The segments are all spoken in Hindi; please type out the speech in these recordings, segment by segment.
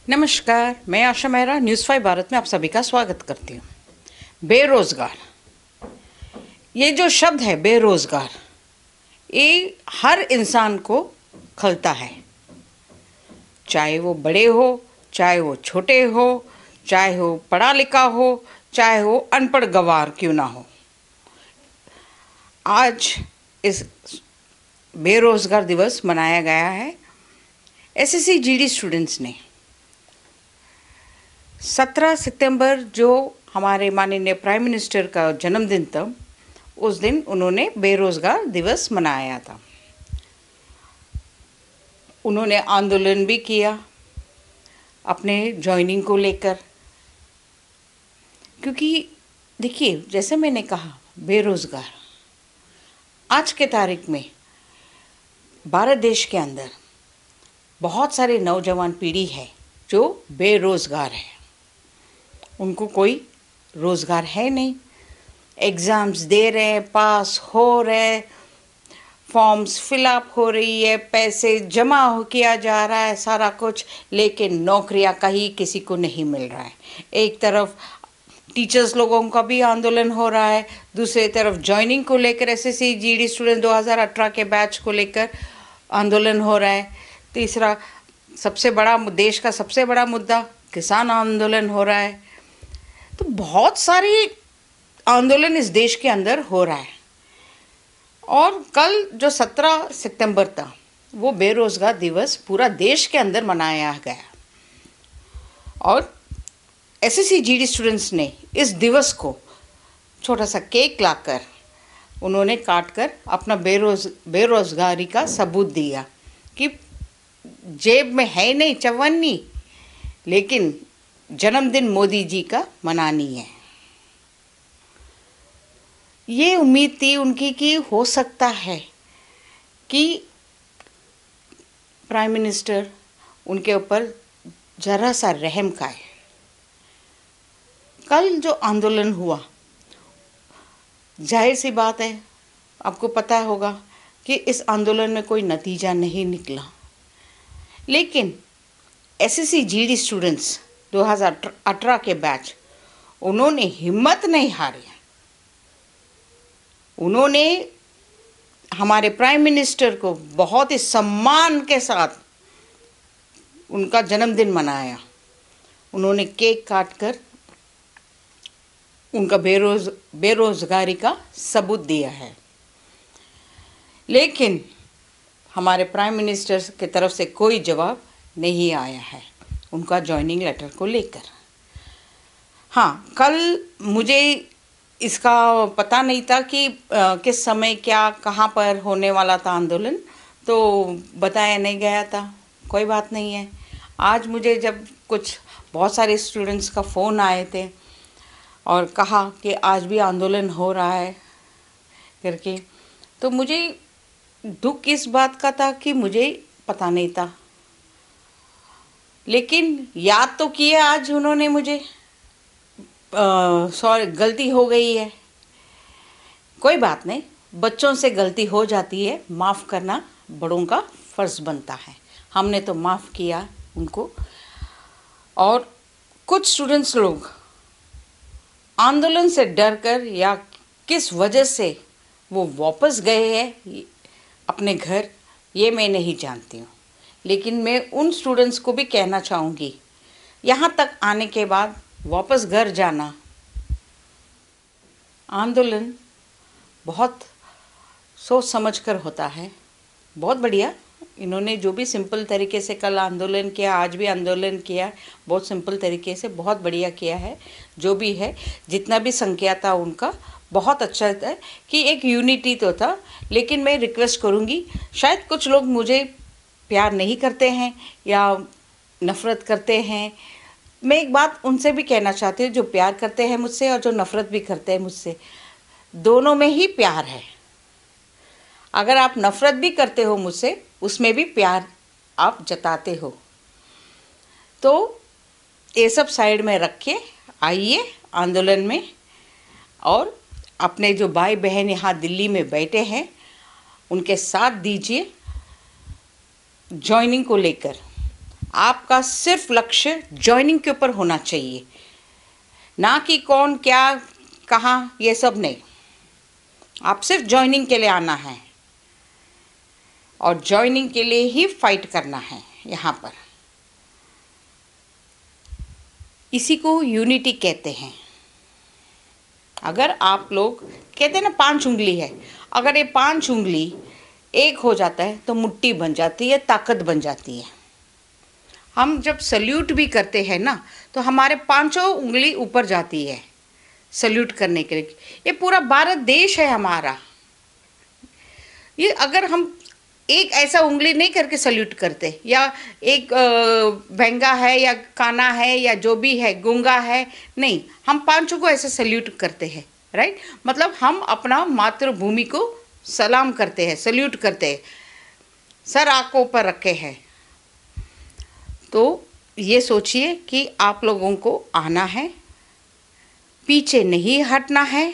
नमस्कार, मैं आशा मेहरा न्यूज़ 5 भारत में आप सभी का स्वागत करती हूँ। बेरोज़गार, ये जो शब्द है बेरोज़गार, ये हर इंसान को खलता है, चाहे वो बड़े हो, चाहे वो छोटे हो, चाहे वो पढ़ा लिखा हो, चाहे वो अनपढ़ गंवार क्यों ना हो। आज इस बेरोज़गार दिवस मनाया गया है। एसएससी जीडी स्टूडेंट्स ने 17 सितंबर जो हमारे माननीय प्राइम मिनिस्टर का जन्मदिन था, उस दिन उन्होंने बेरोज़गार दिवस मनाया था। उन्होंने आंदोलन भी किया अपने जॉइनिंग को लेकर, क्योंकि देखिए, जैसे मैंने कहा, बेरोज़गार आज के तारीख में भारत देश के अंदर बहुत सारे नौजवान पीढ़ी है जो बेरोज़गार है। उनको कोई रोज़गार है नहीं, एग्ज़ाम्स दे रहे हैं, पास हो रहे, फॉर्म्स फिलअप हो रही है, पैसे जमा हो किया जा रहा है, सारा कुछ, लेकिन नौकरियां कहीं किसी को नहीं मिल रहा है। एक तरफ टीचर्स लोगों का भी आंदोलन हो रहा है, दूसरी तरफ जॉइनिंग को लेकर एसएससी जीडी स्टूडेंट 2018 के बैच को लेकर आंदोलन हो रहा है। तीसरा सबसे बड़ा, देश का सबसे बड़ा मुद्दा किसान आंदोलन हो रहा है। तो बहुत सारी आंदोलन इस देश के अंदर हो रहा है। और कल जो 17 सितंबर था, वो बेरोज़गार दिवस पूरा देश के अंदर मनाया गया। और एसएससी जीडी स्टूडेंट्स ने इस दिवस को छोटा सा केक लाकर उन्होंने काट कर अपना बेरोज़गारी का सबूत दिया कि जेब में है नहीं चवन्नी, लेकिन जन्मदिन मोदी जी का मनानी है। ये उम्मीद थी उनकी कि हो सकता है कि प्राइम मिनिस्टर उनके ऊपर जरा सा रहम खाए। कल जो आंदोलन हुआ, जाहिर सी बात है, आपको पता होगा कि इस आंदोलन में कोई नतीजा नहीं निकला, लेकिन एसएससी जीडी स्टूडेंट्स 2018 के बैच, उन्होंने हिम्मत नहीं हारी। उन्होंने हमारे प्राइम मिनिस्टर को बहुत ही सम्मान के साथ उनका जन्मदिन मनाया। उन्होंने केक काटकर उनका बेरोज़गारी का सबूत दिया है। लेकिन हमारे प्राइम मिनिस्टर की तरफ से कोई जवाब नहीं आया है उनका जॉइनिंग लेटर को लेकर। हाँ, कल मुझे इसका पता नहीं था कि किस समय क्या कहाँ पर होने वाला था आंदोलन, तो बताया नहीं गया था। कोई बात नहीं है। आज मुझे जब बहुत सारे स्टूडेंट्स का फ़ोन आए थे और कहा कि आज भी आंदोलन हो रहा है करके, तो मुझे दुख इस बात का था कि मुझे पता नहीं था, लेकिन याद तो किया आज उन्होंने मुझे। सॉरी, गलती हो गई है, कोई बात नहीं, बच्चों से गलती हो जाती है, माफ़ करना बड़ों का फ़र्ज़ बनता है। हमने तो माफ़ किया उनको। और कुछ स्टूडेंट्स लोग आंदोलन से डरकर या किस वजह से वो वापस गए हैं अपने घर, ये मैं नहीं जानती हूँ, लेकिन मैं उन स्टूडेंट्स को भी कहना चाहूँगी, यहाँ तक आने के बाद वापस घर जाना, आंदोलन बहुत सोच समझ कर होता है। बहुत बढ़िया, इन्होंने जो भी सिंपल तरीके से कल आंदोलन किया, आज भी आंदोलन किया, बहुत सिंपल तरीके से, बहुत बढ़िया किया है। जो भी है, जितना भी संख्या था उनका, बहुत अच्छा था कि एक यूनिटी तो था। लेकिन मैं रिक्वेस्ट करूँगी, शायद कुछ लोग मुझे प्यार नहीं करते हैं या नफ़रत करते हैं। मैं एक बात उनसे भी कहना चाहती हूँ, जो प्यार करते हैं मुझसे और जो नफ़रत भी करते हैं मुझसे, दोनों में ही प्यार है। अगर आप नफ़रत भी करते हो मुझसे, उसमें भी प्यार आप जताते हो। तो ये सब साइड में रख के आइए आंदोलन में, और अपने जो भाई बहन यहाँ दिल्ली में बैठे हैं उनके साथ दीजिए जॉइनिंग को लेकर। आपका सिर्फ लक्ष्य ज्वाइनिंग के ऊपर होना चाहिए, ना कि कौन क्या कहाँ, ये सब नहीं। आप सिर्फ ज्वाइनिंग के लिए आना है और ज्वाइनिंग के लिए ही फाइट करना है यहाँ पर। इसी को यूनिटी कहते हैं। अगर आप लोग कहते हैं ना 5 उंगली है, अगर ये 5 उंगली एक हो जाता है तो मुट्ठी बन जाती है, ताकत बन जाती है। हम जब सल्यूट भी करते हैं ना तो हमारे 5 उंगली ऊपर जाती है सल्यूट करने के लिए। ये पूरा भारत देश है हमारा। ये अगर हम एक ऐसा उंगली नहीं करके सल्यूट करते, या एक बेंगा है या काना है या जो भी है, गूंगा है, नहीं, हम 5 को ऐसे सल्यूट करते हैं, राइट। मतलब हम अपना मातृभूमि को सलाम करते हैं, सल्यूट करते हैं, सर आंखों पर रखे हैं। तो ये सोचिए कि आप लोगों को आना है, पीछे नहीं हटना है।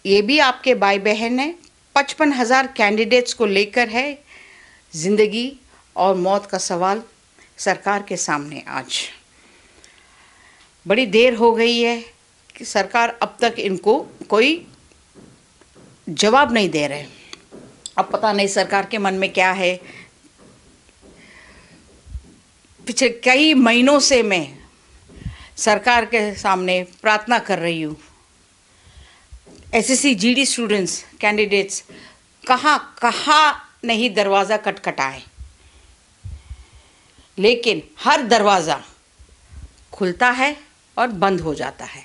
ये भी आपके भाई बहन है। 55,000 कैंडिडेट्स को लेकर है। ज़िंदगी और मौत का सवाल सरकार के सामने। आज बड़ी देर हो गई है कि सरकार अब तक इनको कोई जवाब नहीं दे रहे। अब पता नहीं सरकार के मन में क्या है। पिछले कई महीनों से मैं सरकार के सामने प्रार्थना कर रही हूँ। एसएससी जीडी स्टूडेंट्स कैंडिडेट्स कहाँ नहीं दरवाज़ा खटखटाए, लेकिन हर दरवाज़ा खुलता है और बंद हो जाता है।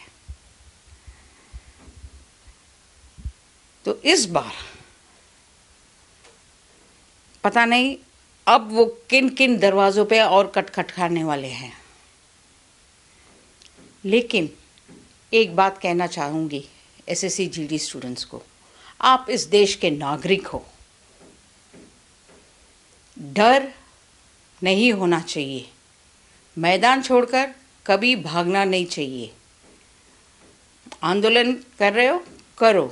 तो इस बार पता नहीं अब वो किन किन दरवाज़ों पे और खटखटाने वाले हैं। लेकिन एक बात कहना चाहूँगी एसएससी जीडी स्टूडेंट्स को, आप इस देश के नागरिक हो। डर नहीं होना चाहिए। मैदान छोड़कर कभी भागना नहीं चाहिए। आंदोलन कर रहे हो, करो,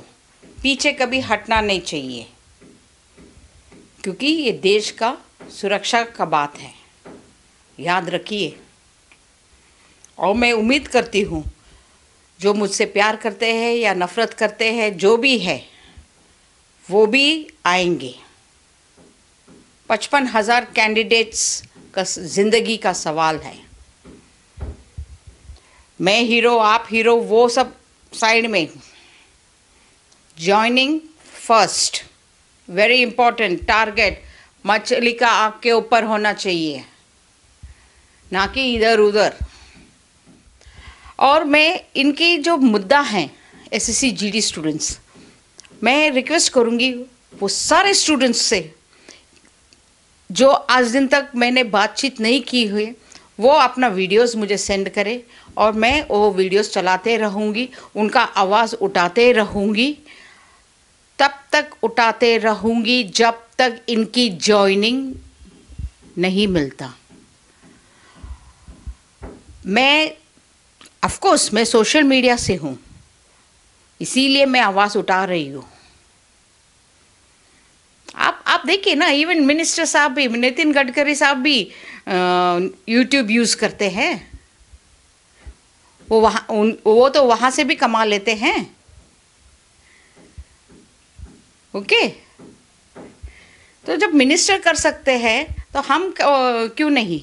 पीछे कभी हटना नहीं चाहिए, क्योंकि ये देश का सुरक्षा का बात है, याद रखिए। और मैं उम्मीद करती हूँ जो मुझसे प्यार करते हैं या नफ़रत करते हैं, जो भी है वो भी आएंगे। 55,000 कैंडिडेट्स का ज़िंदगी का सवाल है। मैं हीरो, आप हीरो, वो सब साइड में। Joining first, very important. Target मछली का आँख के ऊपर होना चाहिए, ना कि इधर उधर। और मैं इनकी जो मुद्दा हैं एसएससी जीडी स्टूडेंट्स, मैं रिक्वेस्ट करूँगी वो सारे स्टूडेंट्स से जो आज दिन तक मैंने बातचीत नहीं की हुई, वो अपना वीडियोस मुझे सेंड करें और मैं वो वीडियोस चलाते रहूँगी, उनका आवाज़ उठाते रहूँगी, तब तक उठाते रहूँगी जब तक इनकी जॉइनिंग नहीं मिलता। ऑफ कोर्स मैं सोशल मीडिया से हूँ, इसीलिए मैं आवाज़ उठा रही हूँ। आप देखिए ना, इवन मिनिस्टर साहब भी, नितिन गडकरी साहब भी यूट्यूब यूज़ करते हैं। वो तो वहाँ से भी कमा लेते हैं। ओके, तो जब मिनिस्टर कर सकते हैं तो हम क्यों नहीं।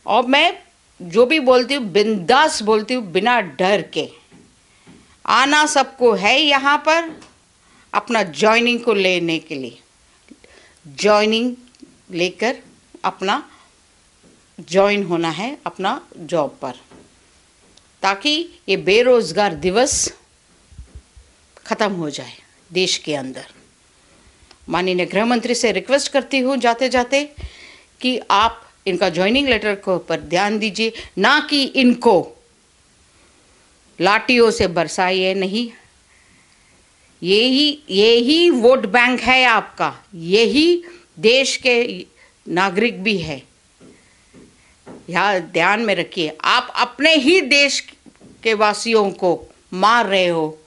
और मैं जो भी बोलती हूँ बिंदास बोलती हूँ, बिना डर के। आना सबको है यहाँ पर अपना जॉइनिंग को लेने के लिए। जॉइनिंग लेकर अपना जॉइन होना है अपना जॉब पर, ताकि ये बेरोज़गार दिवस ख़त्म हो जाए देश के अंदर। माननीय गृह मंत्री से रिक्वेस्ट करती हूँ जाते जाते कि आप इनका जॉइनिंग लेटर को पर ध्यान दीजिए, ना कि इनको लाठियों से बरसाइए। नहीं, यही वोट बैंक है आपका, यही देश के नागरिक भी है। यह ध्यान में रखिए। आप अपने ही देश के वासियों को मार रहे हो,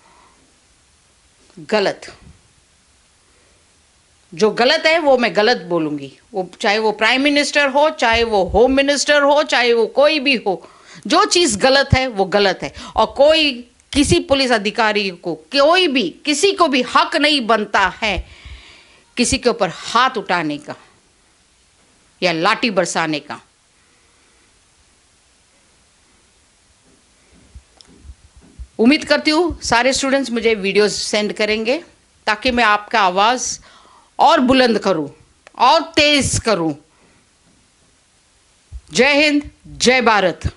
गलत। जो गलत है वो मैं गलत बोलूँगी, वो चाहे वो प्राइम मिनिस्टर हो, चाहे वो होम मिनिस्टर हो, चाहे वो कोई भी हो। जो चीज़ गलत है वो गलत है, और कोई किसी पुलिस अधिकारी को, कोई भी किसी को भी हक नहीं बनता है किसी के ऊपर हाथ उठाने का या लाठी बरसाने का। उम्मीद करती हूँ सारे स्टूडेंट्स मुझे वीडियोस सेंड करेंगे ताकि मैं आपका आवाज़ और बुलंद करूं और तेज करूं। जय हिंद, जय भारत।